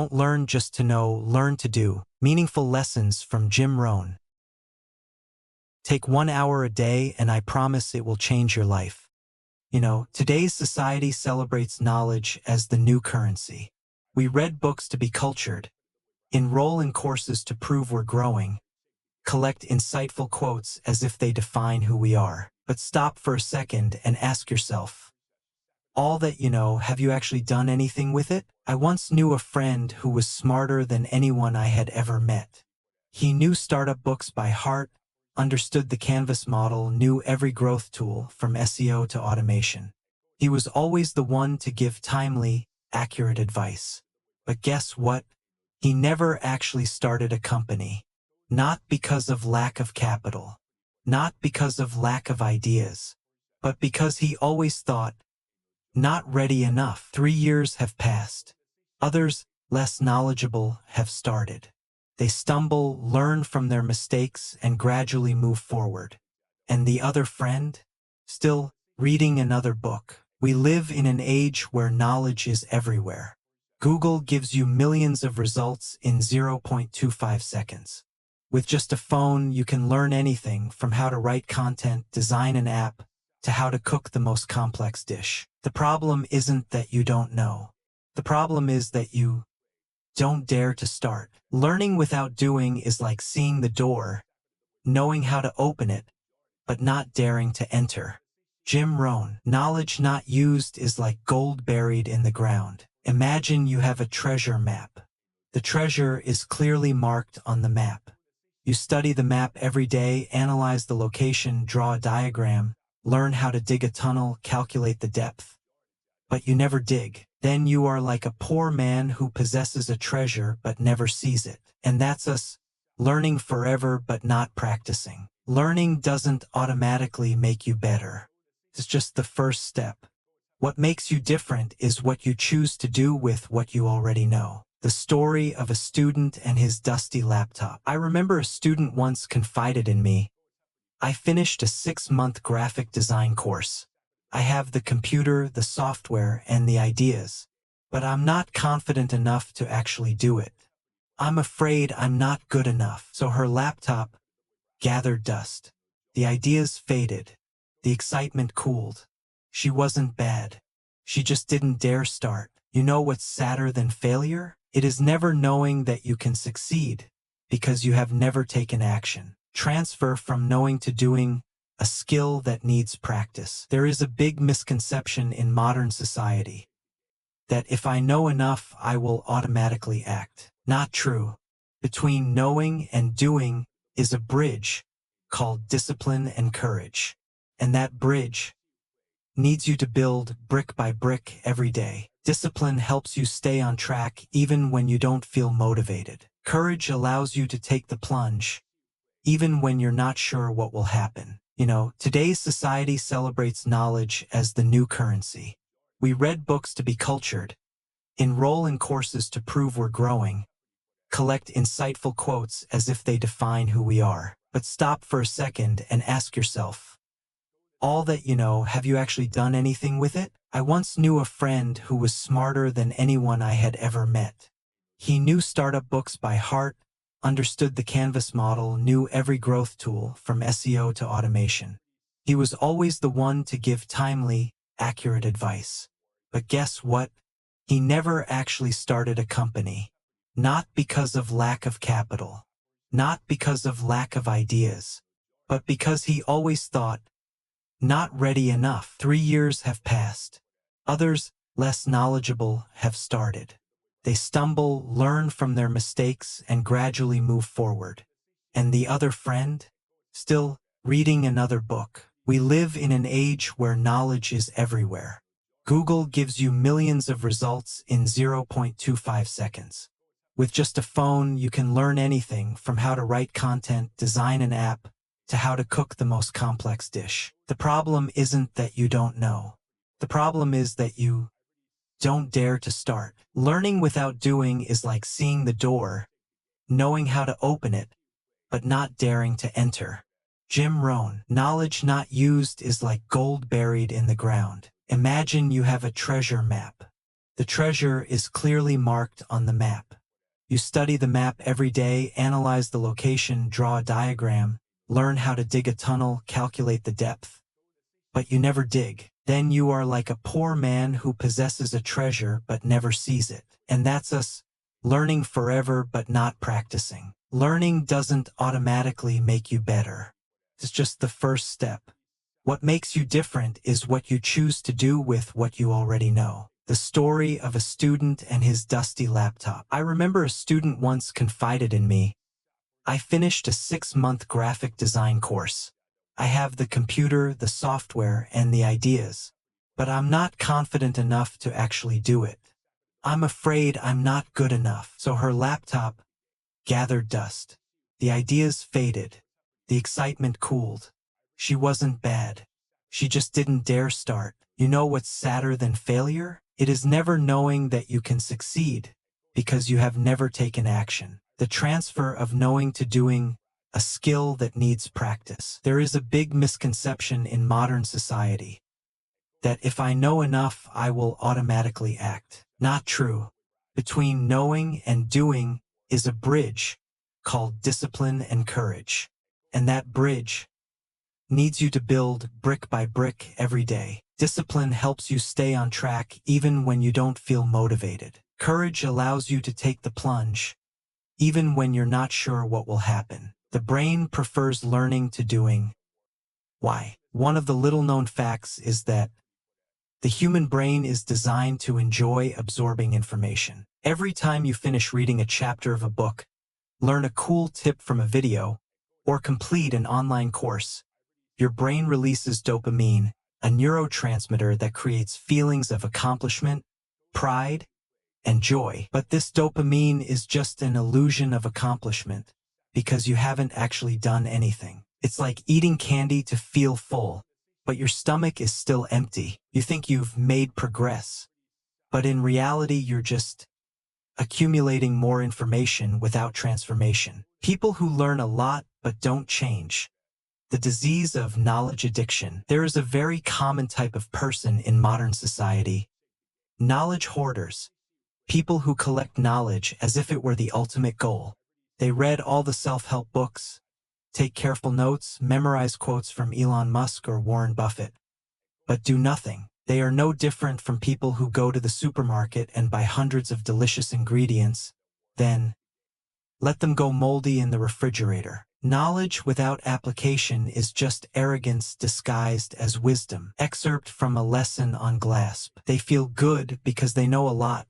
Don't learn just to know, learn to do. Meaningful lessons from Jim Rohn. Take 1 hour a day and I promise it will change your life. Today's society celebrates knowledge as the new currency. We read books to be cultured, enroll in courses to prove we're growing, collect insightful quotes as if they define who we are. But stop for a second and ask yourself, all that you know, have you actually done anything with it? I once knew a friend who was smarter than anyone I had ever met. He knew startup books by heart, understood the Canvas model, knew every growth tool from SEO to automation. He was always the one to give timely, accurate advice. But guess what? He never actually started a company. Not because of lack of capital, not because of lack of ideas, but because he always thought, not ready enough. 3 years have passed. Others, less knowledgeable, have started. They stumble, learn from their mistakes, and gradually move forward. And the other friend? Still reading another book. We live in an age where knowledge is everywhere. Google gives you millions of results in 0.25 seconds. With just a phone, you can learn anything from how to write content, design an app, to how to cook the most complex dish. The problem isn't that you don't know. The problem is that you don't dare to start. Learning without doing is like seeing the door, knowing how to open it, but not daring to enter. Jim Rohn. Knowledge not used is like gold buried in the ground. Imagine you have a treasure map. The treasure is clearly marked on the map. You study the map every day, analyze the location, draw a diagram, learn how to dig a tunnel, calculate the depth. But you never dig. Then you are like a poor man who possesses a treasure but never sees it. And that's us, learning forever but not practicing. Learning doesn't automatically make you better. It's just the first step. What makes you different is what you choose to do with what you already know. The story of a student and his dusty laptop. I remember a student once confided in me, I finished a 6-month graphic design course. I have the computer, the software, and the ideas, but I'm not confident enough to actually do it. I'm afraid I'm not good enough. So her laptop gathered dust. The ideas faded. The excitement cooled. She wasn't bad. She just didn't dare start. You know what's sadder than failure? It is never knowing that you can succeed because you have never taken action. Transfer from knowing to doing, a skill that needs practice. There is a big misconception in modern society that if I know enough, I will automatically act. Not true. Between knowing and doing is a bridge called discipline and courage. And that bridge needs you to build brick by brick every day. Discipline helps you stay on track even when you don't feel motivated. Courage allows you to take the plunge, even when you're not sure what will happen. Today's society celebrates knowledge as the new currency. We read books to be cultured, enroll in courses to prove we're growing, collect insightful quotes as if they define who we are. But stop for a second and ask yourself, all that you know, have you actually done anything with it? I once knew a friend who was smarter than anyone I had ever met. He knew startup books by heart, understood the Canvas model, knew every growth tool from SEO to automation. He was always the one to give timely, accurate advice. But guess what? He never actually started a company. Not because of lack of capital, not because of lack of ideas, but because he always thought, not ready enough. 3 years have passed. Others, less knowledgeable, have started. They stumble, learn from their mistakes, and gradually move forward. And the other friend? Still reading another book. We live in an age where knowledge is everywhere. Google gives you millions of results in 0.25 seconds. With just a phone, you can learn anything from how to write content, design an app, to how to cook the most complex dish. The problem isn't that you don't know. The problem is that you don't dare to start. Learning without doing is like seeing the door, knowing how to open it, but not daring to enter. Jim Rohn. Knowledge not used is like gold buried in the ground. Imagine you have a treasure map. The treasure is clearly marked on the map. You study the map every day, analyze the location, draw a diagram, learn how to dig a tunnel, calculate the depth. But you never dig. Then you are like a poor man who possesses a treasure but never sees it. And that's us, learning forever but not practicing. Learning doesn't automatically make you better. It's just the first step. What makes you different is what you choose to do with what you already know. The story of a student and his dusty laptop. I remember a student once confided in me, "I finished a 6-month graphic design course. I have the computer, the software, and the ideas, but I'm not confident enough to actually do it. I'm afraid I'm not good enough." So her laptop gathered dust. The ideas faded. The excitement cooled. She wasn't bad. She just didn't dare start. You know what's sadder than failure? It is never knowing that you can succeed because you have never taken action. The transfer of knowing to doing, a skill that needs practice. There is a big misconception in modern society that if I know enough, I will automatically act. Not true. Between knowing and doing is a bridge called discipline and courage. And that bridge needs you to build brick by brick every day. Discipline helps you stay on track even when you don't feel motivated. Courage allows you to take the plunge, even when you're not sure what will happen. The brain prefers learning to doing. Why? One of the little-known facts is that the human brain is designed to enjoy absorbing information. Every time you finish reading a chapter of a book, learn a cool tip from a video, or complete an online course, your brain releases dopamine, a neurotransmitter that creates feelings of accomplishment, pride, and joy. But this dopamine is just an illusion of accomplishment because you haven't actually done anything. It's like eating candy to feel full, but your stomach is still empty. You think you've made progress, but in reality you're just accumulating more information without transformation. People who learn a lot but don't change. The disease of knowledge addiction. There is a very common type of person in modern society. Knowledge hoarders. People who collect knowledge as if it were the ultimate goal. They read all the self-help books, take careful notes, memorize quotes from Elon Musk or Warren Buffett, but do nothing. They are no different from people who go to the supermarket and buy hundreds of delicious ingredients, then let them go moldy in the refrigerator. Knowledge without application is just arrogance disguised as wisdom. Excerpt from a lesson on GLASP. They feel good because they know a lot,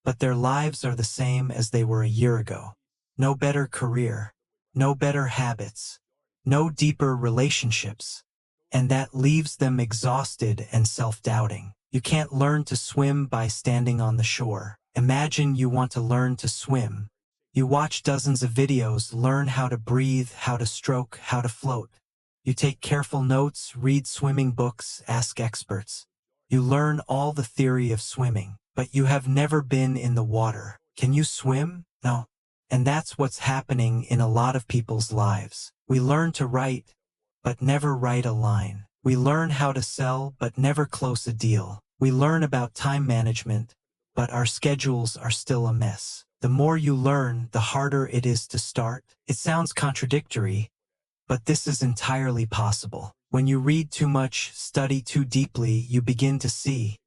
but their lives are the same as they were a year ago. No better career, no better habits, no deeper relationships, and that leaves them exhausted and self-doubting. You can't learn to swim by standing on the shore. Imagine you want to learn to swim. You watch dozens of videos, learn how to breathe, how to stroke, how to float. You take careful notes, read swimming books, ask experts. You learn all the theory of swimming, but you have never been in the water. Can you swim? No. And that's what's happening in a lot of people's lives. We learn to write, but never write a line. We learn how to sell, but never close a deal. We learn about time management, but our schedules are still a mess. The more you learn, the harder it is to start. It sounds contradictory, but this is entirely possible. When you read too much, study too deeply, you begin to see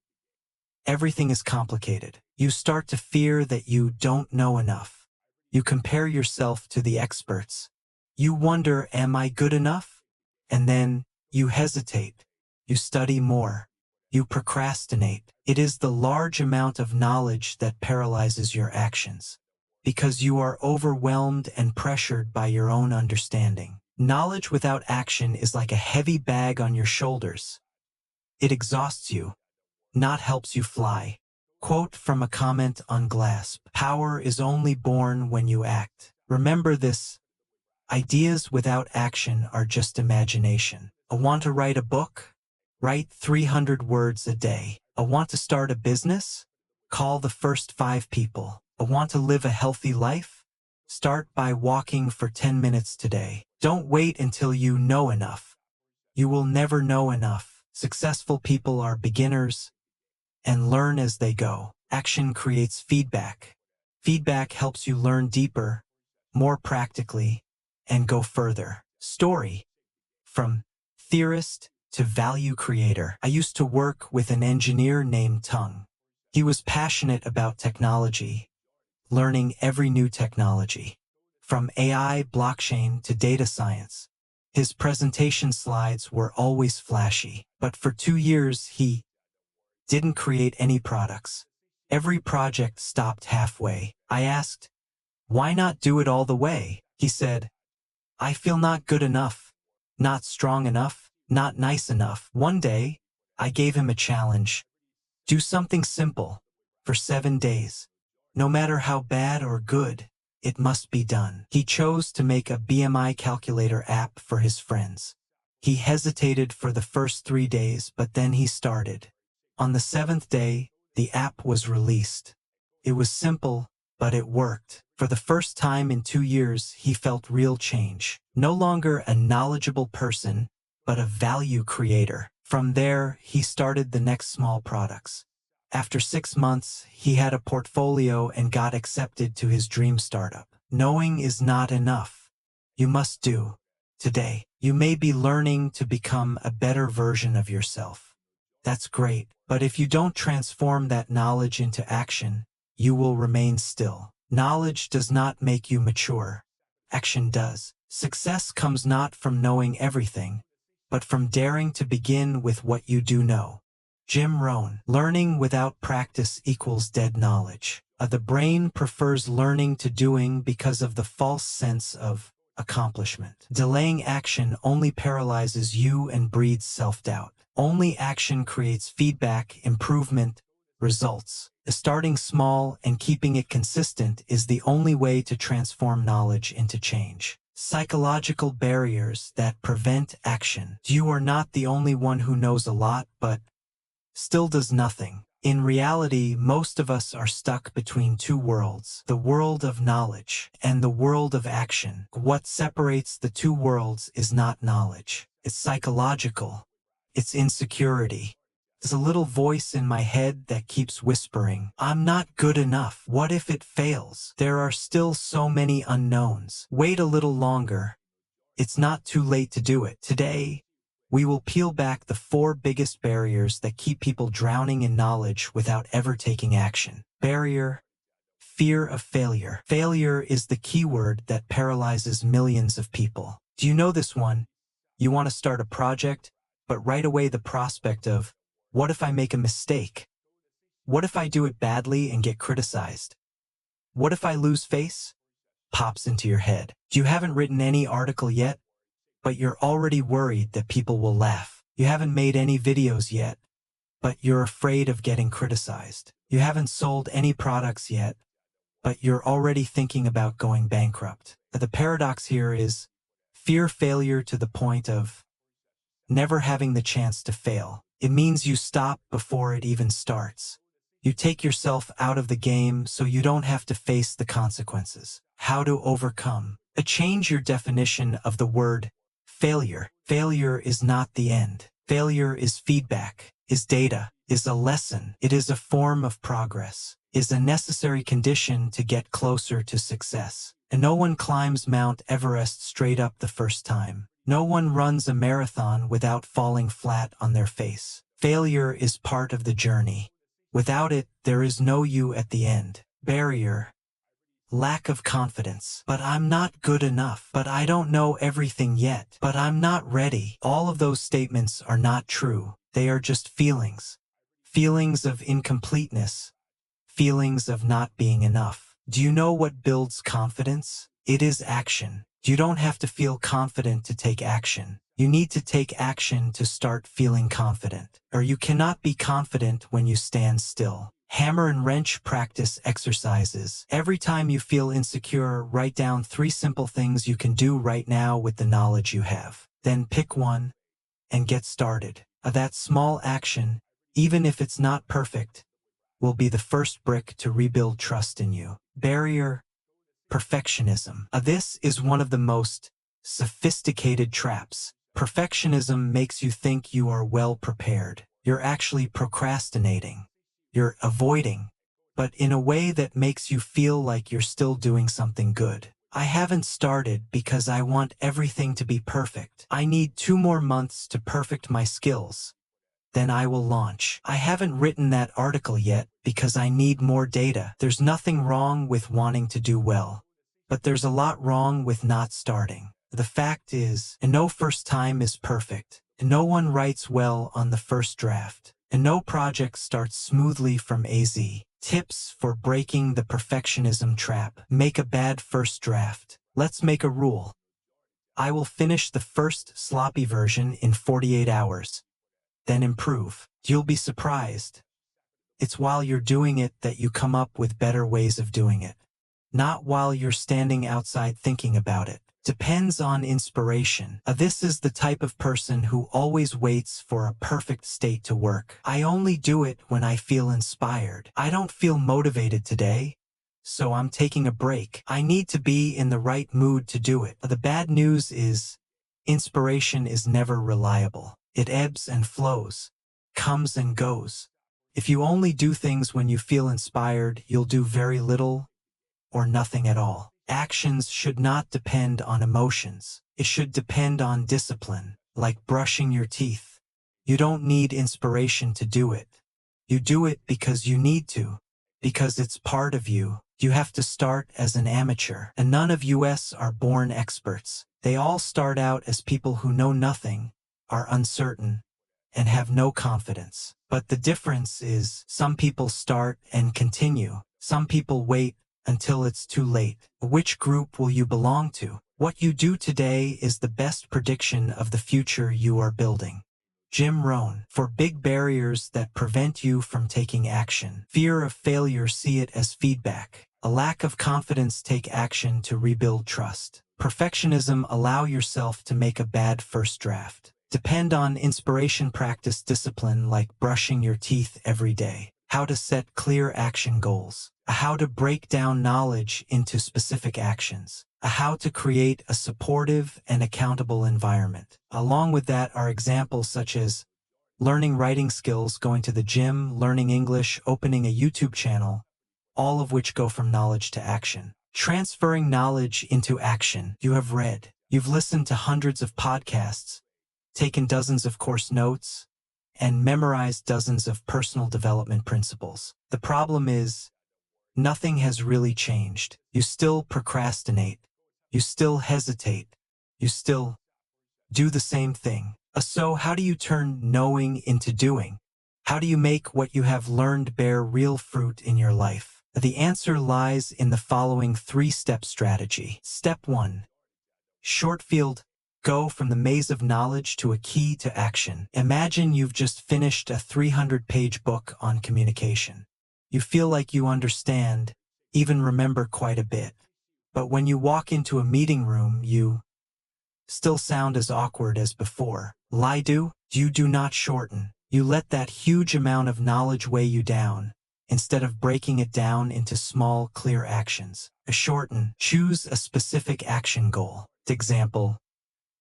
everything is complicated. You start to fear that you don't know enough. You compare yourself to the experts. You wonder, am I good enough? And then you hesitate. You study more. You procrastinate. It is the large amount of knowledge that paralyzes your actions, because you are overwhelmed and pressured by your own understanding. Knowledge without action is like a heavy bag on your shoulders. It exhausts you, not helps you fly. Quote from a comment on GLASP. Power is only born when you act. Remember this. Ideas without action are just imagination. I want to write a book? Write 300 words a day. I want to start a business? Call the first 5 people. I want to live a healthy life? Start by walking for 10 minutes today. Don't wait until you know enough. You will never know enough. Successful people are beginners and learn as they go. Action creates feedback. Feedback helps you learn deeper, more practically, and go further. Story. From theorist to value creator. I used to work with an engineer named Tung. He was passionate about technology, learning every new technology, from AI, blockchain to data science. His presentation slides were always flashy, but for 2 years he didn't create any products. Every project stopped halfway. I asked, why not do it all the way? He said, I feel not good enough, not strong enough, not nice enough. One day, I gave him a challenge. Do something simple for 7 days. No matter how bad or good, it must be done. He chose to make a BMI calculator app for his friends. He hesitated for the first 3 days, but then he started. On the 7th day, the app was released. It was simple, but it worked. For the first time in 2 years, he felt real change. No longer a knowledgeable person, but a value creator. From there, he started the next small products. After 6 months, he had a portfolio and got accepted to his dream startup. Knowing is not enough. You must do. Today, you may be learning to become a better version of yourself. That's great, but if you don't transform that knowledge into action, you will remain still. Knowledge does not make you mature. Action does. Success comes not from knowing everything, but from daring to begin with what you do know. Jim Rohn. Learning without practice equals dead knowledge. The brain prefers learning to doing because of the false sense of accomplishment. Delaying action only paralyzes you and breeds self-doubt. Only action creates feedback, improvement, results. Starting small and keeping it consistent is the only way to transform knowledge into change. Psychological barriers that prevent action. You are not the only one who knows a lot, but still does nothing. In reality, most of us are stuck between two worlds, the world of knowledge and the world of action. What separates the two worlds is not knowledge. It's psychological. It's insecurity. There's a little voice in my head that keeps whispering, I'm not good enough. What if it fails? There are still so many unknowns. Wait a little longer. It's not too late to do it. Today, we will peel back the 4 biggest barriers that keep people drowning in knowledge without ever taking action. Barrier, fear of failure. Failure is the key word that paralyzes millions of people. Do you know this one? You want to start a project, but right away the prospect of, what if I make a mistake? What if I do it badly and get criticized? What if I lose face? Pops into your head. You haven't written any article yet, but you're already worried that people will laugh. You haven't made any videos yet, but you're afraid of getting criticized. You haven't sold any products yet, but you're already thinking about going bankrupt. The paradox here is fear failure to the point of never having the chance to fail. It means you stop before it even starts. You take yourself out of the game so you don't have to face the consequences. How to overcome. Change your definition of the word failure. Failure is not the end. Failure is feedback, is data, is a lesson. It is a form of progress, is a necessary condition to get closer to success. And no one climbs Mount Everest straight up the first time. No one runs a marathon without falling flat on their face. Failure is part of the journey. Without it, there is no you at the end. Barrier. Lack of confidence. But I'm not good enough. But I don't know everything yet. But I'm not ready. All of those statements are not true. They are just feelings. Feelings of incompleteness. Feelings of not being enough. Do you know what builds confidence? It is action. You don't have to feel confident to take action. You need to take action to start feeling confident. Or you cannot be confident when you stand still. Hammer and wrench practice exercises. Every time you feel insecure, write down 3 simple things you can do right now with the knowledge you have. Then pick one and get started. That small action, even if it's not perfect, will be the first brick to rebuild trust in you. Barrier. Perfectionism. This is one of the most sophisticated traps. Perfectionism makes you think you are well prepared. You're actually procrastinating. You're avoiding. but in a way that makes you feel like you're still doing something good. I haven't started because I want everything to be perfect. I need 2 more months to perfect my skills. Then I will launch. I haven't written that article yet because I need more data. There's nothing wrong with wanting to do well, but there's a lot wrong with not starting. The fact is, no first time is perfect. No one writes well on the first draft, and no project starts smoothly from AZ. Tips for breaking the perfectionism trap. Make a bad first draft. Let's make a rule. I will finish the first sloppy version in 48 hours. Then improve. You'll be surprised. It's while you're doing it that you come up with better ways of doing it. Not while you're standing outside thinking about it. Depends on inspiration. This is the type of person who always waits for a perfect state to work. I only do it when I feel inspired. I don't feel motivated today, so I'm taking a break. I need to be in the right mood to do it. The bad news is, inspiration is never reliable. It ebbs and flows, comes and goes. If you only do things when you feel inspired, you'll do very little or nothing at all. Actions should not depend on emotions. It should depend on discipline, like brushing your teeth. You don't need inspiration to do it. You do it because you need to, because it's part of you. You have to start as an amateur, and none of us are born experts. They all start out as people who know nothing, are uncertain, and have no confidence. But the difference is, some people start and continue. Some people wait until it's too late. Which group will you belong to? What you do today is the best prediction of the future you are building. Jim Rohn. For big barriers that prevent you from taking action. Fear of failure, see it as feedback. A lack of confidence, take action to rebuild trust. Perfectionism, allow yourself to make a bad first draft. Depend on inspiration, practice discipline like brushing your teeth every day. How to set clear action goals. How to break down knowledge into specific actions. How to create a supportive and accountable environment. Along with that are examples such as learning writing skills, going to the gym, learning English, opening a YouTube channel, all of which go from knowledge to action. Transferring knowledge into action. You have read, you've listened to hundreds of podcasts, taken dozens of course notes, and memorized dozens of personal development principles. The problem is, nothing has really changed. You still procrastinate. You still hesitate. You still do the same thing. So how do you turn knowing into doing? How do you make what you have learned bear real fruit in your life? The answer lies in the following 3-step strategy. Step 1. Short field. Go from the maze of knowledge to a key to action. Imagine you've just finished a 300-page book on communication. You feel like you understand, even remember quite a bit. But when you walk into a meeting room, you still sound as awkward as before. You do not shorten. You let that huge amount of knowledge weigh you down, instead of breaking it down into small, clear actions. Shorten. Choose a specific action goal. Example,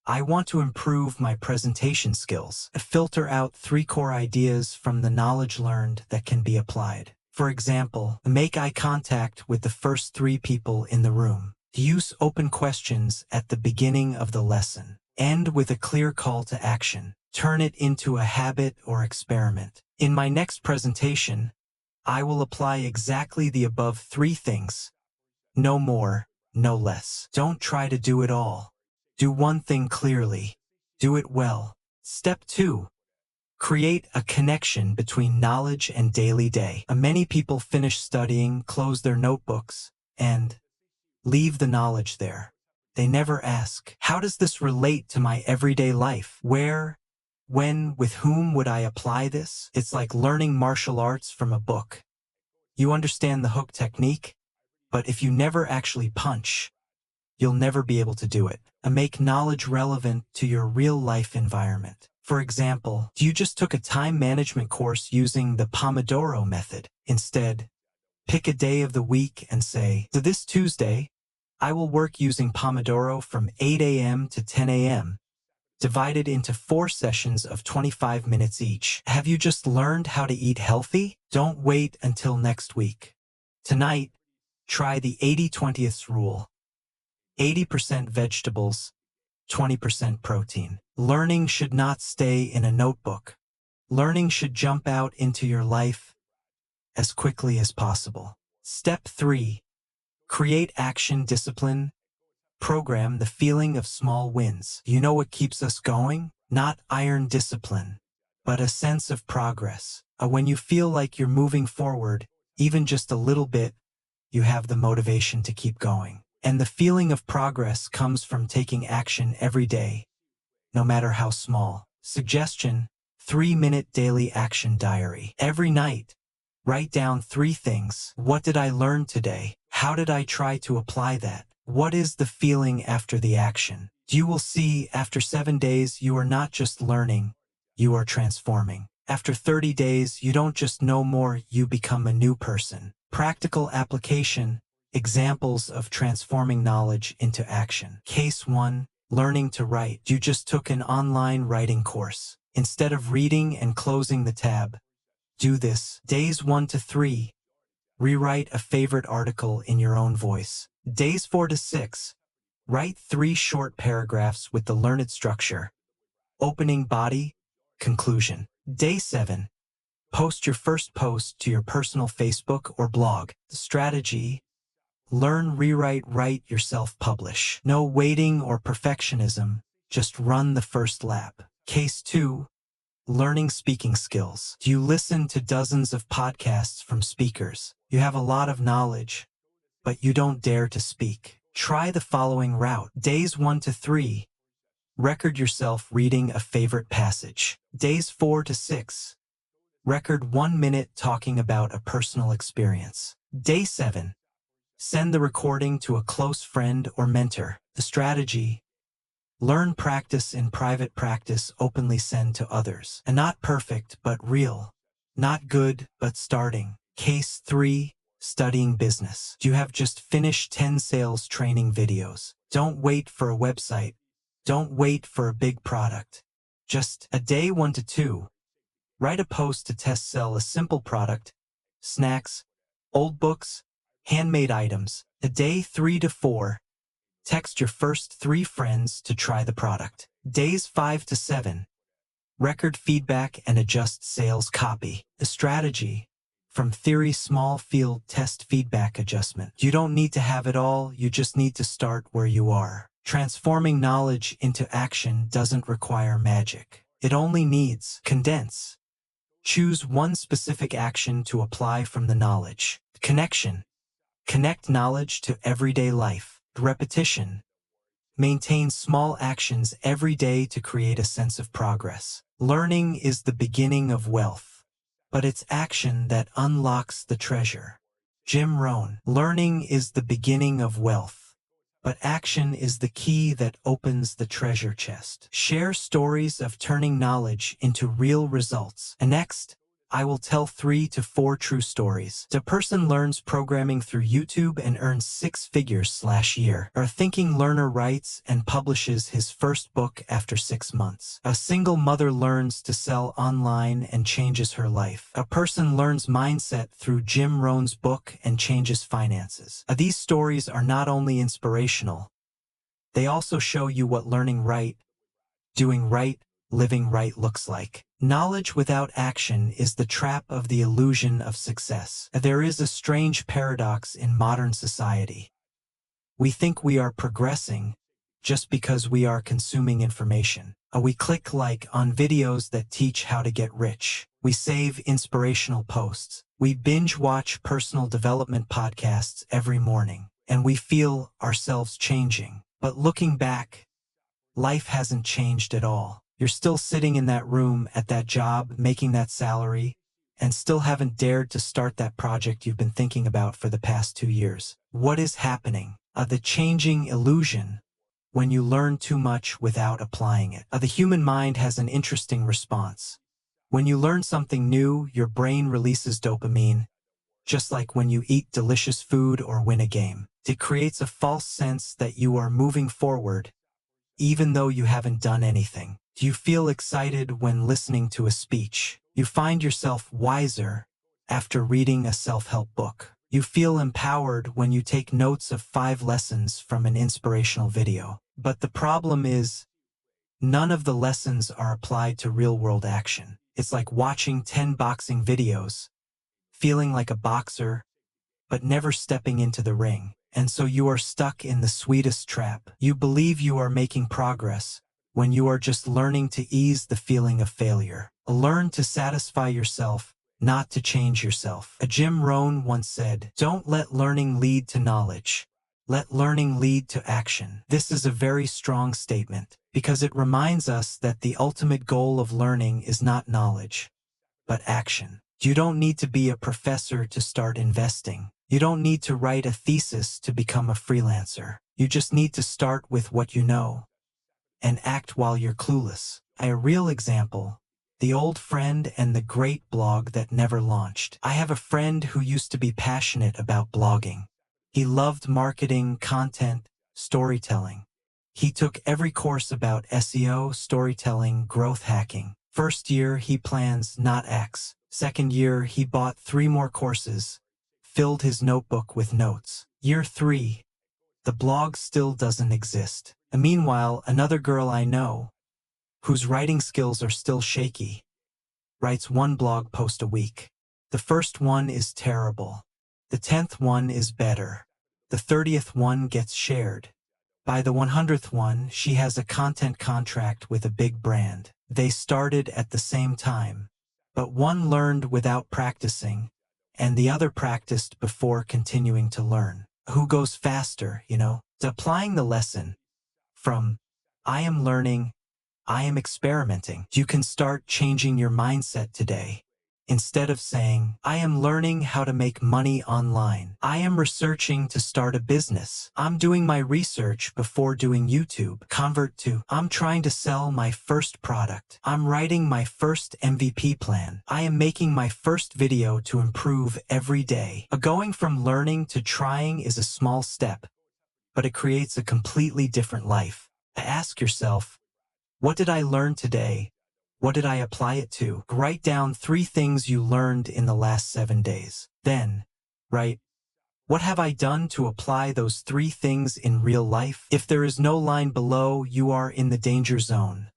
I want to improve my presentation skills. Filter out 3 core ideas from the knowledge learned that can be applied. For example, make eye contact with the first 3 people in the room. Use open questions at the beginning of the lesson. End with a clear call to action. Turn it into a habit or experiment. In my next presentation, I will apply exactly the above 3 things. No more, no less. Don't try to do it all. Do one thing clearly. Do it well. Step 2. Create a connection between knowledge and daily day. Many people finish studying, close their notebooks, and leave the knowledge there. They never ask, how does this relate to my everyday life? Where, when, with whom would I apply this? It's like learning martial arts from a book. You understand the hook technique, but if you never actually punch, you'll never be able to do it. Make knowledge relevant to your real-life environment. For example, you just took a time management course using the Pomodoro method. Instead, pick a day of the week and say, so this Tuesday, I will work using Pomodoro from 8 a.m. to 10 a.m., divided into 4 sessions of 25 minutes each. Have you just learned how to eat healthy? Don't wait until next week. Tonight, try the 80-20th rule. 80% vegetables, 20% protein. Learning should not stay in a notebook. Learning should jump out into your life as quickly as possible. Step 3. Create action discipline. Program the feeling of small wins. You know what keeps us going? Not iron discipline, but a sense of progress. When you feel like you're moving forward, even just a little bit, you have the motivation to keep going. And the feeling of progress comes from taking action every day, no matter how small. Suggestion: 3-minute daily action diary. Every night, write down 3 things. What did I learn today? How did I try to apply that? What is the feeling after the action? You will see after 7 days you are not just learning, you are transforming. After 30 days, you don't just know more, you become a new person. Practical application. Examples of transforming knowledge into action. Case 1. Learning to write. You just took an online writing course. Instead of reading and closing the tab, do this. Days 1 to 3. Rewrite a favorite article in your own voice. Days 4 to 6. Write 3 short paragraphs with the learned structure. Opening body, conclusion. Day 7. Post your first post to your personal Facebook or blog. Strategy: learn, rewrite, write yourself, publish. No waiting or perfectionism, just run the first lap. Case 2. Learning speaking skills. Do you listen to dozens of podcasts from speakers? You have a lot of knowledge, but you don't dare to speak. Try the following route. Days 1 to 3. Record yourself reading a favorite passage. Days 4 to 6. Record 1 minute talking about a personal experience. Day 7. Send the recording to a close friend or mentor. The strategy: learn, practice in private, practice openly, send to others. And not perfect, but real. Not good, but starting. Case 3. Studying business. You have just finished 10 sales training videos. Don't wait for a website. Don't wait for a big product. Just a day 1 to 2. Write a post to test sell a simple product, snacks, old books, handmade items. A day 3 to 4. Text your first 3 friends to try the product. Days 5 to 7. Record feedback and adjust sales copy. The strategy: from theory, small field test, feedback, adjustment. You don't need to have it all, you just need to start where you are. Transforming knowledge into action doesn't require magic. It only needs condense. Choose one specific action to apply from the knowledge. Connection. Connect knowledge to everyday life. Repetition. Maintain small actions every day to create a sense of progress. Learning is the beginning of wealth, but it's action that unlocks the treasure. Jim Rohn. Learning is the beginning of wealth, but action is the key that opens the treasure chest. Share stories of turning knowledge into real results. And next, I will tell 3 to 4 true stories. A person learns programming through YouTube and earns 6 figures/year. A thinking learner writes and publishes his first book after 6 months. A single mother learns to sell online and changes her life. A person learns mindset through Jim Rohn's book and changes finances. These stories are not only inspirational, they also show you what learning right, doing right, living right looks like. Knowledge without action is the trap of the illusion of success. There is a strange paradox in modern society. We think we are progressing just because we are consuming information. We click like on videos that teach how to get rich. We save inspirational posts. We binge watch personal development podcasts every morning, and we feel ourselves changing. But looking back, life hasn't changed at all. You're still sitting in that room at that job, making that salary, and still haven't dared to start that project you've been thinking about for the past 2 years. What is happening? The changing illusion when you learn too much without applying it. The human mind has an interesting response. When you learn something new, your brain releases dopamine, just like when you eat delicious food or win a game. It creates a false sense that you are moving forward, even though you haven't done anything. Do you feel excited when listening to a speech? You find yourself wiser after reading a self-help book. You feel empowered when you take notes of 5 lessons from an inspirational video. But the problem is, none of the lessons are applied to real-world action. It's like watching 10 boxing videos, feeling like a boxer, but never stepping into the ring. And so you are stuck in the sweetest trap. You believe you are making progress when you are just learning to ease the feeling of failure. Learn to satisfy yourself, not to change yourself. Jim Rohn once said, "Don't let learning lead to knowledge. Let learning lead to action." This is a very strong statement because it reminds us that the ultimate goal of learning is not knowledge, but action. You don't need to be a professor to start investing. You don't need to write a thesis to become a freelancer. You just need to start with what you know and act while you're clueless. A real example, the old friend and the great blog that never launched. I have a friend who used to be passionate about blogging. He loved marketing, content, storytelling. He took every course about SEO, storytelling, growth hacking. First year, he plans not X. Second year, he bought 3 more courses, filled his notebook with notes. Year 3, the blog still doesn't exist. And meanwhile, another girl I know, whose writing skills are still shaky, writes 1 blog post a week. The first one is terrible. The 10th one is better. The 30th one gets shared. By the 100th one, she has a content contract with a big brand. They started at the same time, but one learned without practicing, and the other practiced before continuing to learn. Who goes faster, you know? Applying the lesson from "I am learning, I am experimenting." You can start changing your mindset today. Instead of saying, "I am learning how to make money online. I am researching to start a business. I'm doing my research before doing YouTube." Convert to, "I'm trying to sell my first product. I'm writing my first MVP plan. I am making my first video to improve every day." Going from learning to trying is a small step, but it creates a completely different life. Ask yourself, what did I learn today? What did I apply it to? Write down 3 things you learned in the last 7 days. Then, write, what have I done to apply those 3 things in real life? If there is no line below, you are in the danger zone.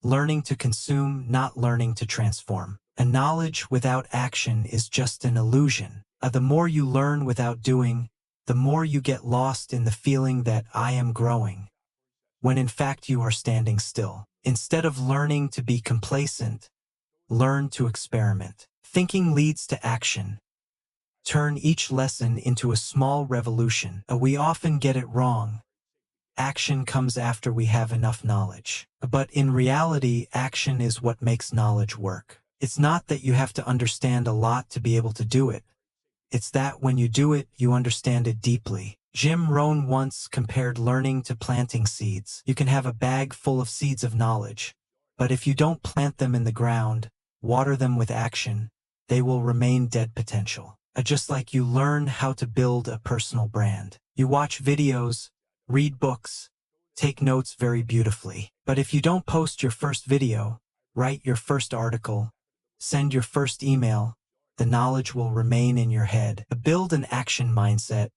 Learning to consume, not learning to transform. And knowledge without action is just an illusion. The more you learn without doing, the more you get lost in the feeling that I am growing, when in fact you are standing still. Instead of learning to be complacent, learn to experiment. Thinking leads to action. Turn each lesson into a small revolution. We often get it wrong. Action comes after we have enough knowledge. But in reality, action is what makes knowledge work. It's not that you have to understand a lot to be able to do it. It's that when you do it, you understand it deeply. Jim Rohn once compared learning to planting seeds. You can have a bag full of seeds of knowledge, but if you don't plant them in the ground, water them with action, they will remain dead potential. Just like you learn how to build a personal brand. You watch videos, read books, take notes very beautifully. But if you don't post your first video, write your first article, send your first email, the knowledge will remain in your head. Build an action mindset.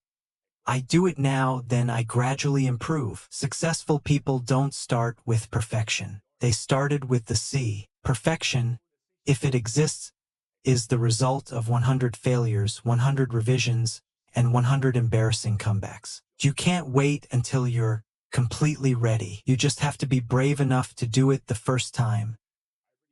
I do it now, then I gradually improve. Successful people don't start with perfection. They started with the C. Perfection, if it exists, is the result of 100 failures, 100 revisions, and 100 embarrassing comebacks. You can't wait until you're completely ready. You just have to be brave enough to do it the first time,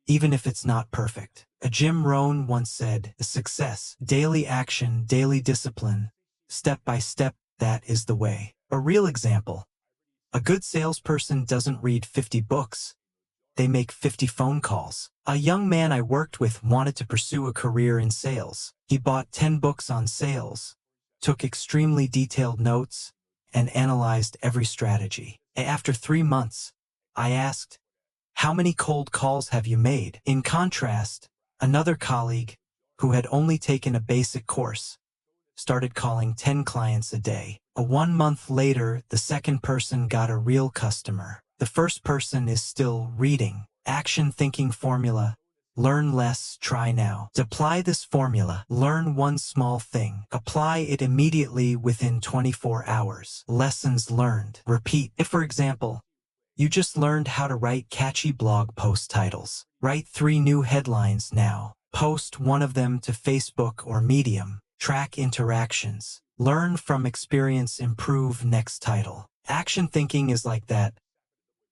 even if it's not perfect. Jim Rohn once said, "Success, daily action, daily discipline, step by step, that is the way." A real example. A good salesperson doesn't read 50 books. They make 50 phone calls. A young man I worked with wanted to pursue a career in sales. He bought 10 books on sales, took extremely detailed notes, and analyzed every strategy. After 3 months, I asked, "How many cold calls have you made?" In contrast, another colleague, who had only taken a basic course, started calling 10 clients a day. 1 month later, the second person got a real customer. The first person is still reading. Action thinking formula. Learn less, try now. Apply this formula. Learn one small thing. Apply it immediately within 24 hours. Lessons learned. Repeat. If, for example, you just learned how to write catchy blog post titles, write 3 new headlines now. Post one of them to Facebook or Medium. Track interactions. Learn from experience, improve next title. Action thinking is like that.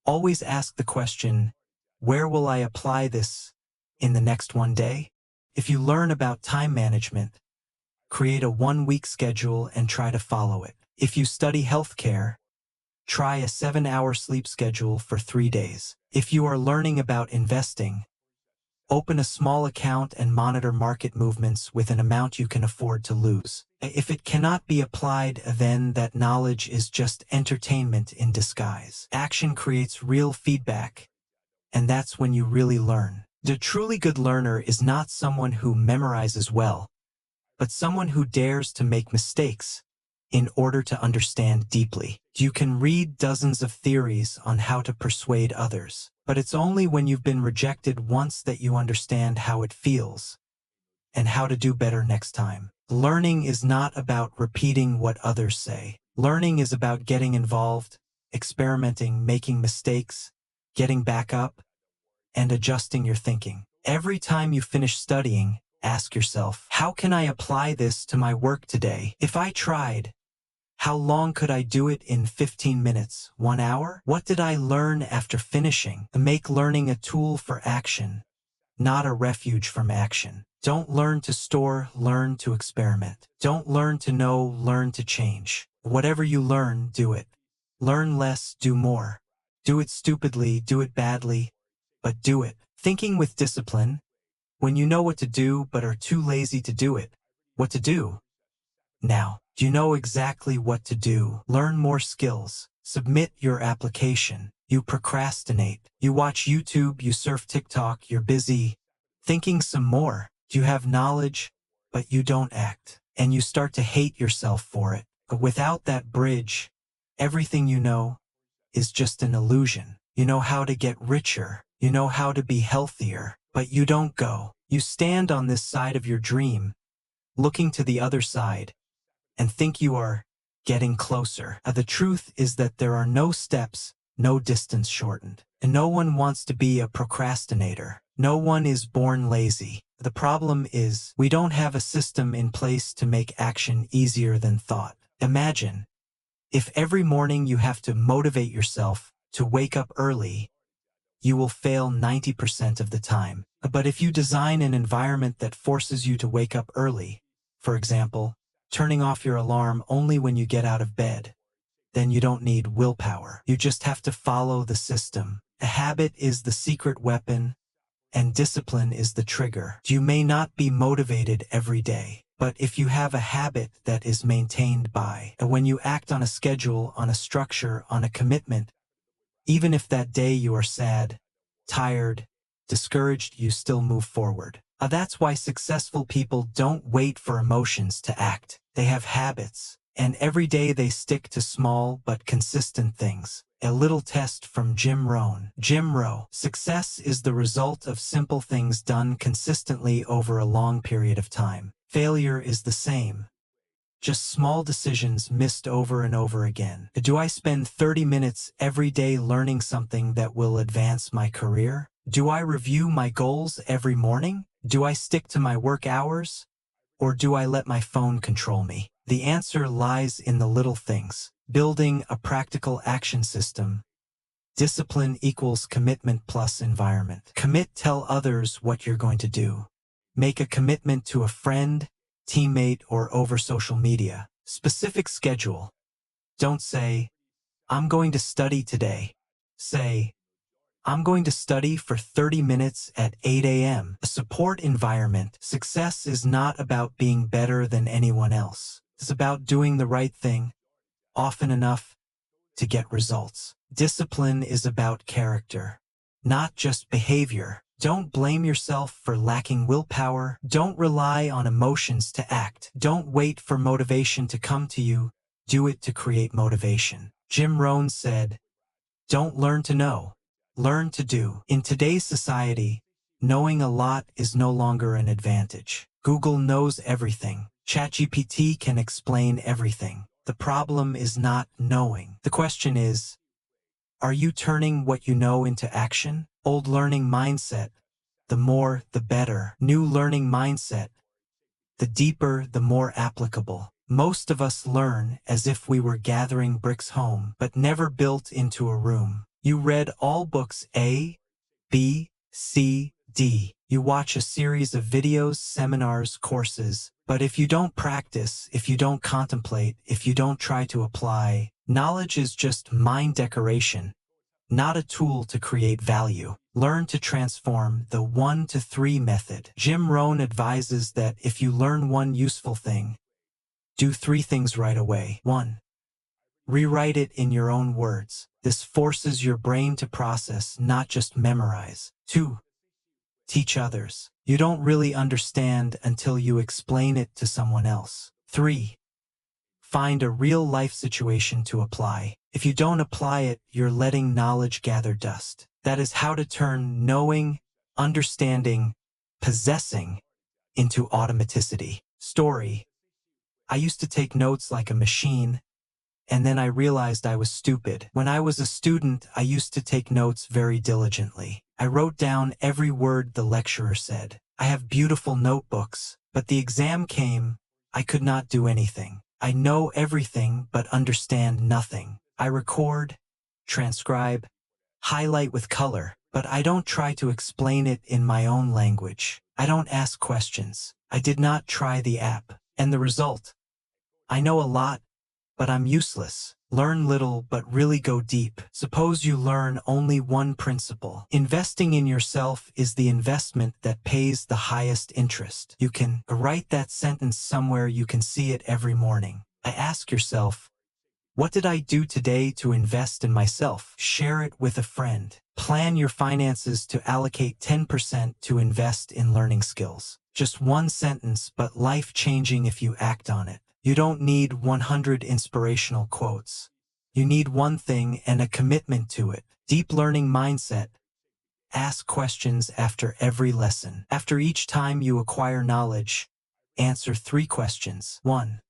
Always ask the question, where will I apply this in the next one day? If you learn about time management, create a 1-week schedule and try to follow it. If you study healthcare, try a 7-hour sleep schedule for 3 days. If you are learning about investing, open a small account and monitor market movements with an amount you can afford to lose. If it cannot be applied, then that knowledge is just entertainment in disguise. Action creates real feedback, and that's when you really learn. The truly good learner is not someone who memorizes well, but someone who dares to make mistakes in order to understand deeply. You can read dozens of theories on how to persuade others, but it's only when you've been rejected once that you understand how it feels and how to do better next time. Learning is not about repeating what others say. Learning is about getting involved, experimenting, making mistakes, getting back up, and adjusting your thinking. Every time you finish studying, ask yourself, how can I apply this to my work today? If I tried, how long could I do it in 15 minutes, 1 hour? What did I learn after finishing? Make learning a tool for action, not a refuge from action. Don't learn to store, learn to experiment. Don't learn to know, learn to change. Whatever you learn, do it. Learn less, do more. Do it stupidly, do it badly, but do it. Thinking with discipline. When you know what to do but are too lazy to do it, what to do? Now, do you know exactly what to do? Learn more skills. Submit your application. You procrastinate. You watch YouTube, you surf TikTok, you're busy thinking some more. You have knowledge, but you don't act. And you start to hate yourself for it. But without that bridge, everything you know is just an illusion. You know how to get richer. You know how to be healthier, but you don't go. You stand on this side of your dream, looking to the other side, and think you are getting closer. The truth is that there are no steps, no distance shortened. And no one wants to be a procrastinator. No one is born lazy. The problem is we don't have a system in place to make action easier than thought. Imagine if every morning you have to motivate yourself to wake up early, you will fail 90% of the time. But if you design an environment that forces you to wake up early, for example, turning off your alarm only when you get out of bed, then you don't need willpower. You just have to follow the system. A habit is the secret weapon, and discipline is the trigger. You may not be motivated every day, but if you have a habit that is maintained by, when you act on a schedule, on a structure, on a commitment, even if that day you are sad, tired, discouraged, you still move forward. That's why successful people don't wait for emotions to act. They have habits, and every day they stick to small but consistent things. A little test from Jim Rohn. Jim Rohn. Success is the result of simple things done consistently over a long period of time. Failure is the same. Just small decisions missed over and over again. Do I spend 30 minutes every day learning something that will advance my career? Do I review my goals every morning? Do I stick to my work hours? Or do I let my phone control me? The answer lies in the little things. Building a practical action system. Discipline equals commitment plus environment. Commit, tell others what you're going to do. Make a commitment to a friend, teammate, or over social media. Specific schedule. Don't say, I'm going to study today. Say, I'm going to study for 30 minutes at 8 a.m. A support environment. Success is not about being better than anyone else. It's about doing the right thing, often enough, to get results. Discipline is about character, not just behavior. Don't blame yourself for lacking willpower. Don't rely on emotions to act. Don't wait for motivation to come to you. Do it to create motivation. Jim Rohn said, don't learn to know, learn to do. In today's society, Knowing a lot is no longer an advantage. Google knows everything. ChatGPT can explain everything. The problem is not knowing. The question is, are you turning what you know into action? Old learning mindset, the more, the better. New learning mindset, the deeper, the more applicable. Most of us learn as if we were gathering bricks home, but never built into a room. You read all books A, B, C, D. You watch a series of videos, seminars, courses, but if you don't practice, if you don't contemplate, if you don't try to apply, knowledge is just mind decoration, not a tool to create value. Learn to transform, the 1 to 3 method. Jim Rohn advises that if you learn one useful thing, do 3 things right away. 1. Rewrite it in your own words. This forces your brain to process, not just memorize. 2. Teach others. You don't really understand until you explain it to someone else. 3. Find a real-life situation to apply. If you don't apply it, you're letting knowledge gather dust. That is how to turn knowing, understanding, possessing into automaticity. Story. I used to take notes like a machine, and then I realized I was stupid. When I was a student, I used to take notes very diligently. I wrote down every word the lecturer said. I have beautiful notebooks, but the exam came, I could not do anything. I know everything but understand nothing. I record, transcribe, highlight with color, but I don't try to explain it in my own language. I don't ask questions. I did not try the app. And the result? I know a lot, but I'm useless. Learn little but really go deep. Suppose you learn only one principle. Investing in yourself is the investment that pays the highest interest. You can write that sentence somewhere you can see it every morning. I ask yourself, what did I do today to invest in myself? Share it with a friend. Plan your finances to allocate 10% to invest in learning skills. Just one sentence, but life-changing if you act on it. You don't need 100 inspirational quotes. You need one thing and a commitment to it. Deep learning mindset. Ask questions after every lesson. After each time you acquire knowledge, answer 3 questions. 1.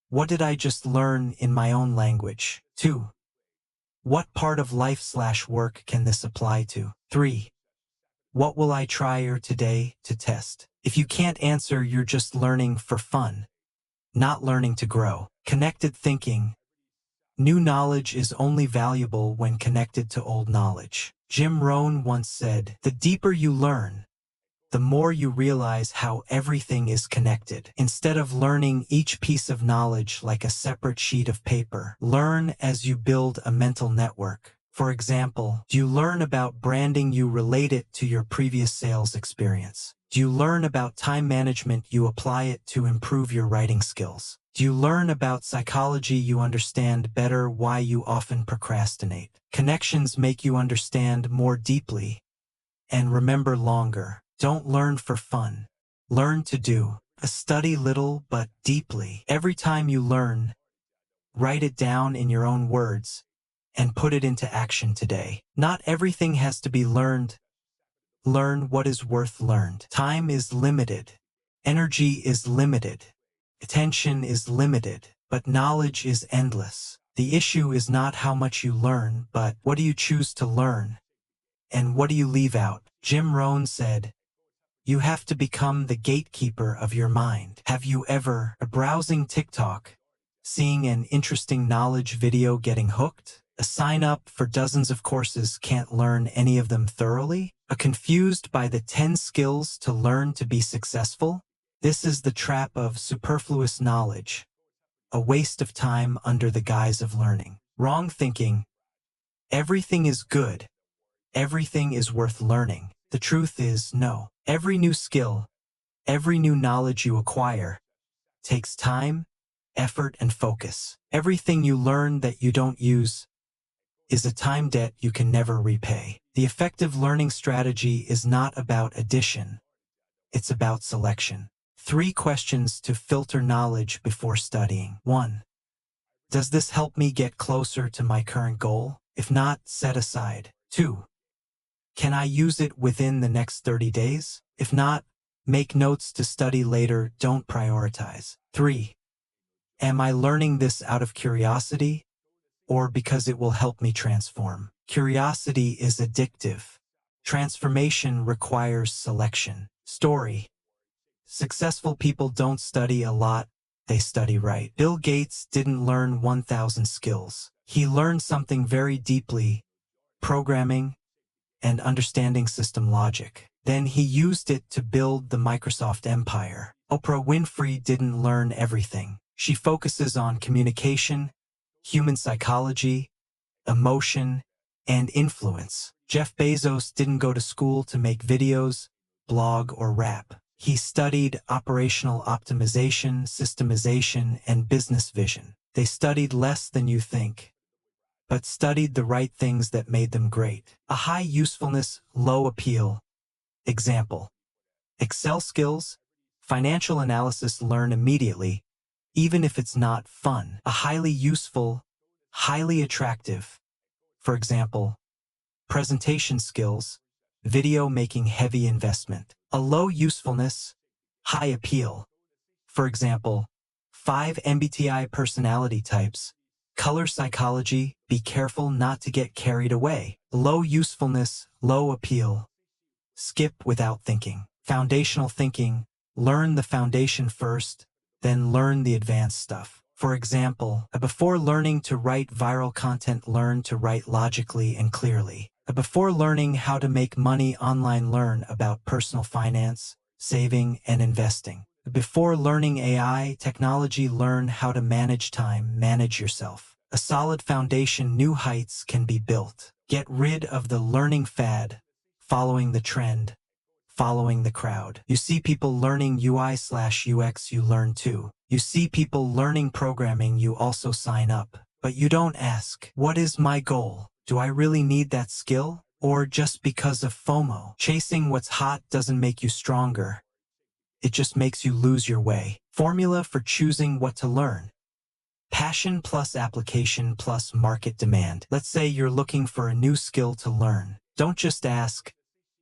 What did I just learn in my own language? 2. What part of life/work can this apply to? 3. What will I try today to test? If you can't answer, you're just learning for fun, not learning to grow. Connected thinking. New knowledge is only valuable when connected to old knowledge. Jim Rohn once said, the deeper you learn, the more you realize how everything is connected. Instead of learning each piece of knowledge like a separate sheet of paper, learn as you build a mental network. For example, do you learn about branding? You relate it to your previous sales experience. Do you learn about time management? You apply it to improve your writing skills. Do you learn about psychology? You understand better why you often procrastinate. Connections make you understand more deeply and remember longer. Don't learn for fun. Learn to do. Study little but deeply. Every time you learn, write it down in your own words and put it into action today. Not everything has to be learned. Learn what is worth learned. Time is limited. Energy is limited. Attention is limited. But knowledge is endless. The issue is not how much you learn, but what do you choose to learn? And what do you leave out? Jim Rohn said, you have to become the gatekeeper of your mind. Have you ever, browsing TikTok, seeing an interesting knowledge video, getting hooked? A sign up for dozens of courses, can't learn any of them thoroughly? Confused by the 10 skills to learn to be successful? This is the trap of superfluous knowledge, a waste of time under the guise of learning. Wrong thinking. Everything is good. Everything is worth learning. The truth is, no. Every new skill, every new knowledge you acquire, takes time, effort, and focus. Everything you learn that you don't use is a time debt you can never repay. The effective learning strategy is not about addition. It's about selection. 3 questions to filter knowledge before studying. 1. Does this help me get closer to my current goal? If not, set aside. 2. Can I use it within the next 30 days? If not, make notes to study later. Don't prioritize. 3. Am I learning this out of curiosity or because it will help me transform? Curiosity is addictive. Transformation requires selection. Story. Successful people don't study a lot, they study right. Bill Gates didn't learn 1,000 skills. He learned something very deeply: programming and understanding system logic. Then he used it to build the Microsoft empire. Oprah Winfrey didn't learn everything. She focuses on communication, human psychology, emotion, and influence. Jeff Bezos didn't go to school to make videos, blog, or rap. He studied operational optimization, systemization, and business vision. They studied less than you think, but studied the right things that made them great. A high usefulness, low appeal. Example: Excel skills, financial analysis, learn immediately, even if it's not fun. A highly useful, highly attractive. For example, presentation skills, video making, heavy investment. A low usefulness, high appeal. For example, 5 MBTI personality types, color psychology, be careful not to get carried away. Low usefulness, low appeal. Skip without thinking. Foundational thinking, learn the foundation first, then learn the advanced stuff. For example, before learning to write viral content, learn to write logically and clearly. Before learning how to make money online, learn about personal finance, saving, and investing. Before learning AI technology, learn how to manage time, manage yourself. A solid foundation, new heights can be built. Get rid of the learning fad, following the trend, following the crowd. You see people learning UI/UX, you learn too. You see people learning programming, you also sign up. But you don't ask, what is my goal? Do I really need that skill? Or just because of FOMO? Chasing what's hot doesn't make you stronger. It just makes you lose your way. Formula for choosing what to learn: passion plus application plus market demand. Let's say you're looking for a new skill to learn. Don't just ask,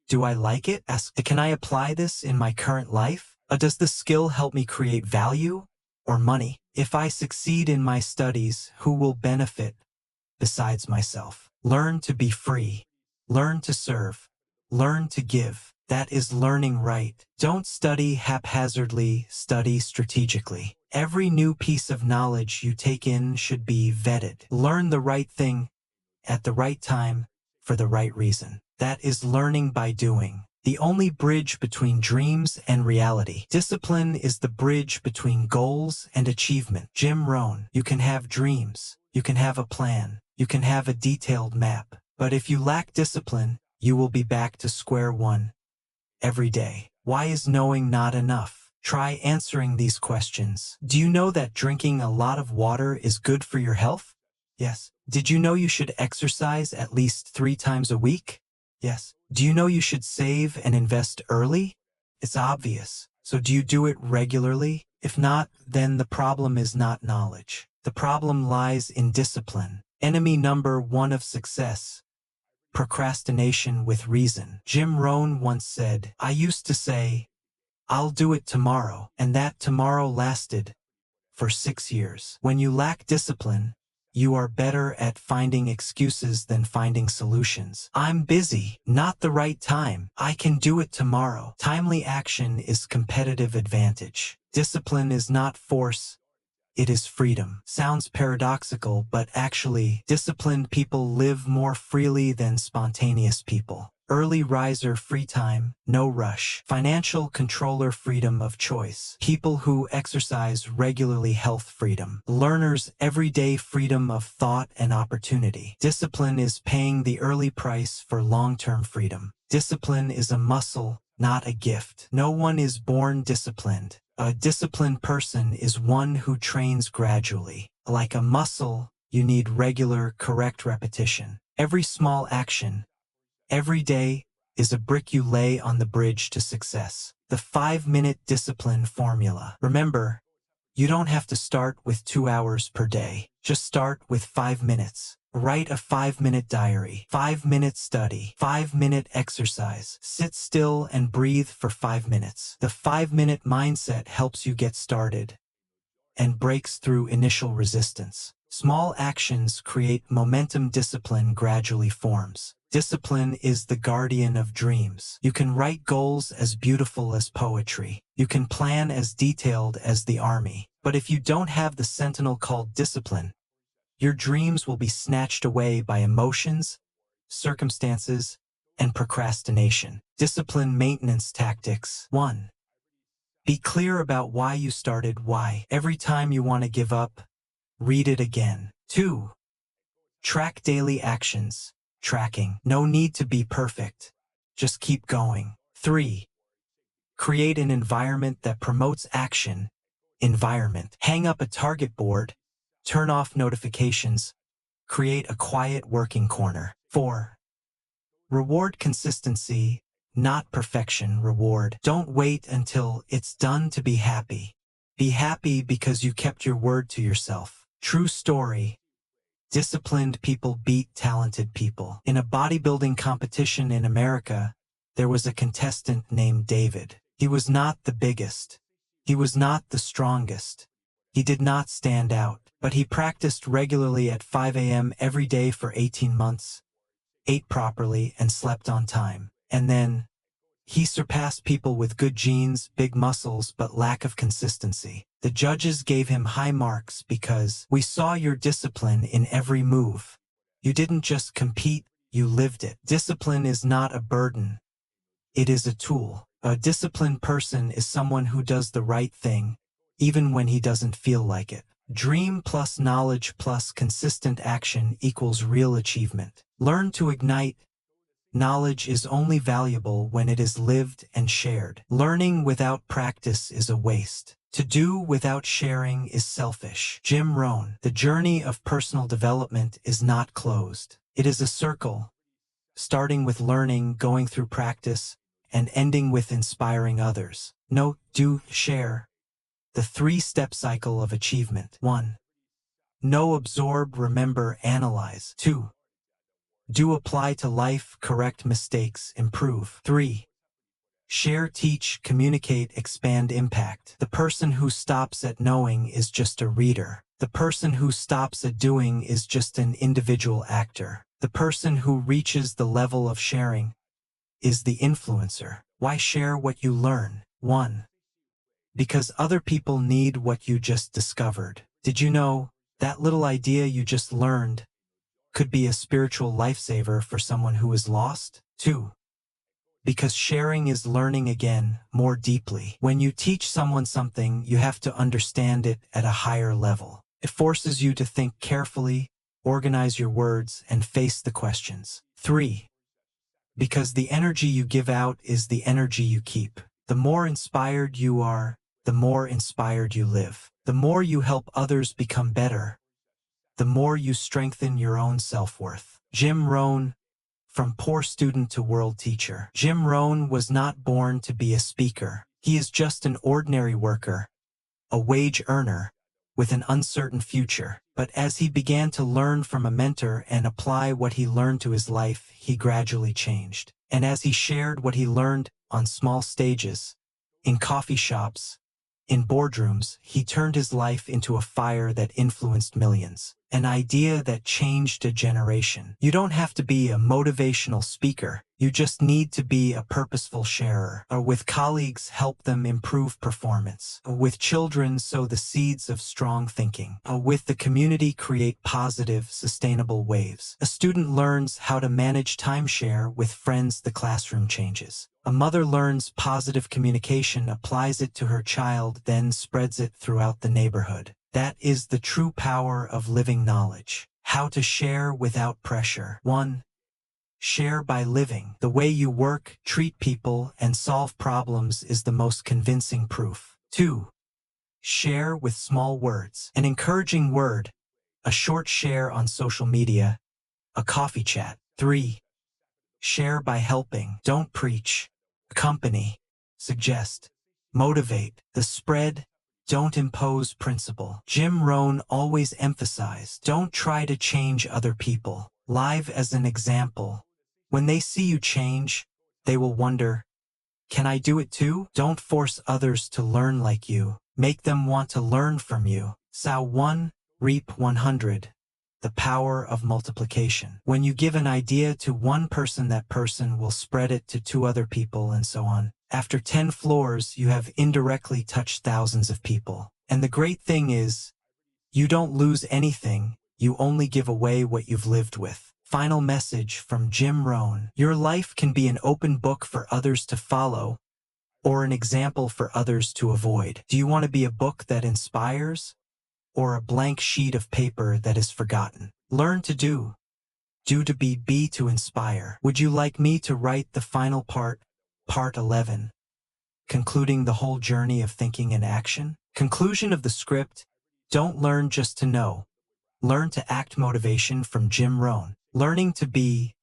do I like it? Ask, can I apply this in my current life? Does the skill help me create value or money? If I succeed in my studies, who will benefit besides myself? Learn to be free. Learn to serve. Learn to give. That is learning right. Don't study haphazardly, study strategically. Every new piece of knowledge you take in should be vetted. Learn the right thing at the right time for the right reason. That is learning by doing. The only bridge between dreams and reality. Discipline is the bridge between goals and achievement. Jim Rohn. You can have dreams. You can have a plan. You can have a detailed map. But if you lack discipline, you will be back to square one every day. Why is knowing not enough? Try answering these questions. Do you know that drinking a lot of water is good for your health? Yes. Did you know you should exercise at least 3 times a week? Yes. Do you know you should save and invest early? It's obvious. So do you do it regularly? If not, then the problem is not knowledge. The problem lies in discipline. Enemy number 1 of success: procrastination with reason. Jim Rohn once said, I used to say, I'll do it tomorrow, and that tomorrow lasted for 6 years. When you lack discipline, you are better at finding excuses than finding solutions. I'm busy, not the right time. I can do it tomorrow. Timely action is competitive advantage. Discipline is not force, it is freedom. Sounds paradoxical, but actually, disciplined people live more freely than spontaneous people. Early riser, free time, no rush. Financial controller, freedom of choice. People who exercise regularly, health freedom. Learners, everyday freedom of thought and opportunity. Discipline is paying the early price for long-term freedom. Discipline is a muscle, not a gift. No one is born disciplined. A disciplined person is one who trains gradually. Like a muscle, you need regular, correct repetition. Every small action, every day, is a brick you lay on the bridge to success. The 5-minute discipline formula. Remember, you don't have to start with 2 hours per day. Just start with 5 minutes. Write a 5-minute diary, 5-minute study, 5-minute exercise. Sit still and breathe for 5 minutes. The 5-minute mindset helps you get started and breaks through initial resistance. Small actions create momentum. Discipline gradually forms. Discipline is the guardian of dreams. You can write goals as beautiful as poetry. You can plan as detailed as the army. But if you don't have the sentinel called discipline, your dreams will be snatched away by emotions, circumstances, and procrastination. Discipline maintenance tactics. 1. Be clear about why you started. Why. Every time you want to give up, read it again. 2. Track daily actions. Tracking. No need to be perfect. Just keep going. 3. Create an environment that promotes action. Environment. Hang up a target board. Turn off notifications. Create a quiet working corner. 4. Reward consistency, not perfection. Reward. Don't wait until it's done to be happy. Be happy because you kept your word to yourself. True story. Disciplined people beat talented people. In a bodybuilding competition in America, there was a contestant named David. He was not the biggest. He was not the strongest. He did not stand out, but he practiced regularly at 5 a.m. every day for 18 months, ate properly, and slept on time. And then, he surpassed people with good genes, big muscles, but lack of consistency. The judges gave him high marks because we saw your discipline in every move. You didn't just compete, you lived it. Discipline is not a burden. It is a tool. A disciplined person is someone who does the right thing, even when he doesn't feel like it. Dream plus knowledge plus consistent action equals real achievement. Learn to ignite. Knowledge is only valuable when it is lived and shared. Learning without practice is a waste. To do without sharing is selfish. Jim Rohn. The journey of personal development is not closed. It is a circle, starting with learning, going through practice, and ending with inspiring others. Note, do, share. The 3-step cycle of achievement. 1. Know, absorb, remember, analyze. 2. Do, apply to life, correct mistakes, improve. 3. Share, teach, communicate, expand, impact. The person who stops at knowing is just a reader. The person who stops at doing is just an individual actor. The person who reaches the level of sharing is the influencer. Why share what you learn? 1. Because other people need what you just discovered. Did you know that little idea you just learned could be a spiritual lifesaver for someone who is lost? 2. Because sharing is learning again, more deeply. When you teach someone something, you have to understand it at a higher level. It forces you to think carefully, organize your words, and face the questions. 3. Because the energy you give out is the energy you keep. The more inspired you are, the more inspired you live. The more you help others become better, the more you strengthen your own self-worth. Jim Rohn. From poor student to world teacher. Jim Rohn was not born to be a speaker. He is just an ordinary worker, a wage earner, with an uncertain future. But as he began to learn from a mentor and apply what he learned to his life, he gradually changed. And as he shared what he learned on small stages, in coffee shops, in boardrooms, he turned his life into a fire that influenced millions. An idea that changed a generation. You don't have to be a motivational speaker. You just need to be a purposeful sharer. Or with colleagues, help them improve performance. Or with children, sow the seeds of strong thinking. Or with the community, create positive, sustainable waves. A student learns how to manage timeshare. With friends, the classroom changes. A mother learns positive communication, applies it to her child, then spreads it throughout the neighborhood. That is the true power of living knowledge. How to share without pressure. 1. Share by living. The way you work, treat people, and solve problems is the most convincing proof. 2. Share with small words. An encouraging word, a short share on social media, a coffee chat. 3. Share by helping. Don't preach. Accompany. Suggest. Motivate. The spread don't impose principle. Jim Rohn always emphasized, don't try to change other people. Live as an example. When they see you change, they will wonder, can I do it too? Don't force others to learn like you. Make them want to learn from you. Sow 1, reap 100. The power of multiplication. When you give an idea to one person, that person will spread it to 2 other people and so on. After 10 floors, you have indirectly touched thousands of people. And the great thing is, you don't lose anything, you only give away what you've lived with. Final message from Jim Rohn. Your life can be an open book for others to follow, or an example for others to avoid. Do you want to be a book that inspires, or a blank sheet of paper that is forgotten? Learn to do. Do to be to inspire. Would you like me to write the final part, part 11, concluding the whole journey of thinking and action? Conclusion of the script: don't learn just to know. Learn to act. Motivation from Jim Rohn. Learning to be.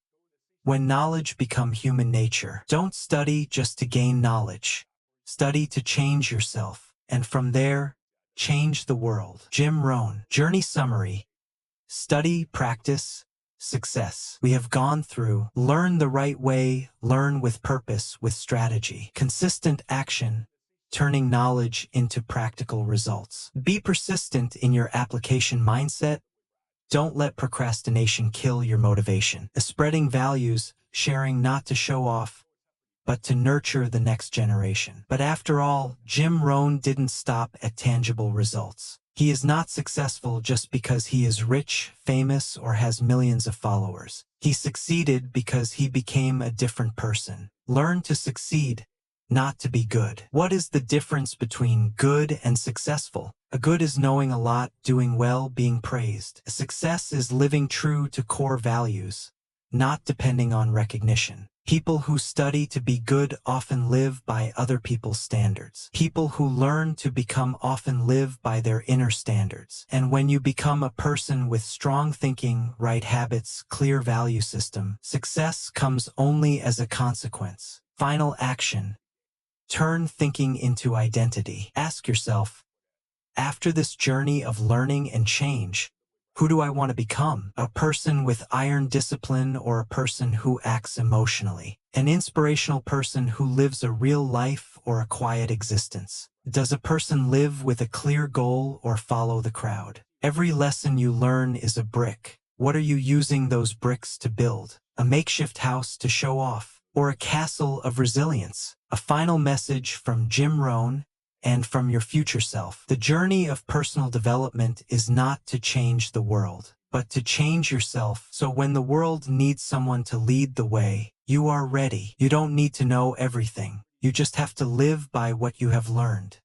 When knowledge become human nature. Don't study just to gain knowledge. Study to change yourself. And from there, change the world. Jim Rohn. Journey summary. Study, practice, success. We have gone through learn the right way, learn with purpose, with strategy. Consistent action, turning knowledge into practical results. Be persistent in your application mindset. Don't let procrastination kill your motivation. Spreading values, sharing not to show off, but to nurture the next generation. But after all, Jim Rohn didn't stop at tangible results. He is not successful just because he is rich, famous, or has millions of followers. He succeeded because he became a different person. Learn to succeed, not to be good. What is the difference between good and successful? A good is knowing a lot, doing well, being praised. A success is living true to core values, not depending on recognition. People who study to be good often live by other people's standards. People who learn to become often live by their inner standards. And when you become a person with strong thinking, right habits, clear value system, success comes only as a consequence. Final action. Turn thinking into identity. Ask yourself, after this journey of learning and change, who do I want to become? A person with iron discipline, or a person who acts emotionally? An inspirational person who lives a real life, or a quiet existence? Does a person live with a clear goal or follow the crowd? Every lesson you learn is a brick. What are you using those bricks to build? A makeshift house to show off, or a castle of resilience? A final message from Jim Rohn and from your future self. The journey of personal development is not to change the world, but to change yourself, so when the world needs someone to lead the way, you are ready. You don't need to know everything. You just have to live by what you have learned.